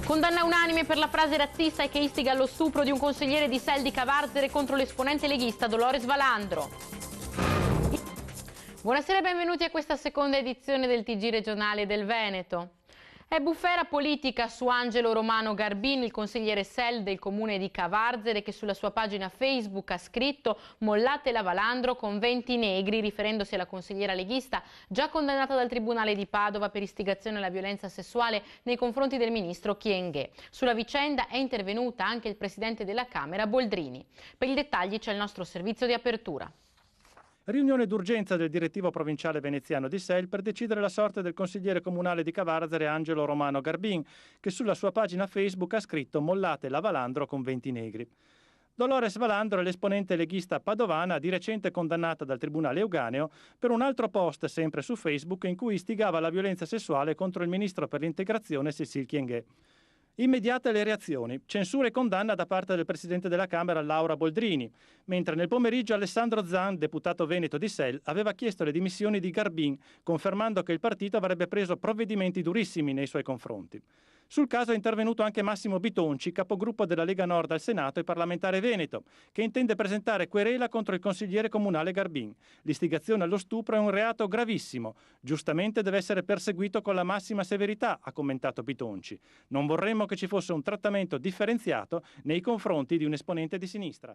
Condanna unanime per la frase razzista e che istiga allo stupro di un consigliere di SEL di Cavarzere contro l'esponente leghista Dolores Valandro. Buonasera e benvenuti a questa seconda edizione del TG regionale del Veneto. È bufera politica su Angelo Romano Garbin, il consigliere SEL del comune di Cavarzere, che sulla sua pagina Facebook ha scritto «Mollate la Valandro con 20 negri», riferendosi alla consigliera leghista già condannata dal Tribunale di Padova per istigazione alla violenza sessuale nei confronti del ministro Kyenge. Sulla vicenda è intervenuta anche il presidente della Camera Boldrini. Per i dettagli c'è il nostro servizio di apertura. Riunione d'urgenza del direttivo provinciale veneziano di SEL per decidere la sorte del consigliere comunale di Cavarzere Angelo Romano Garbin, che sulla sua pagina Facebook ha scritto «Mollate la Valandro con 20 negri». Dolores Valandro è l'esponente leghista padovana di recente condannata dal Tribunale Euganeo per un altro post sempre su Facebook in cui istigava la violenza sessuale contro il ministro per l'integrazione Cécile Kyenge. Immediate le reazioni, censura e condanna da parte del Presidente della Camera Laura Boldrini, mentre nel pomeriggio Alessandro Zan, deputato veneto di SEL, aveva chiesto le dimissioni di Garbin, confermando che il partito avrebbe preso provvedimenti durissimi nei suoi confronti. Sul caso è intervenuto anche Massimo Bitonci, capogruppo della Lega Nord al Senato e parlamentare veneto, che intende presentare querela contro il consigliere comunale Garbin. L'istigazione allo stupro è un reato gravissimo. Giustamente deve essere perseguito con la massima severità, ha commentato Bitonci. Non vorremmo che ci fosse un trattamento differenziato nei confronti di un esponente di sinistra.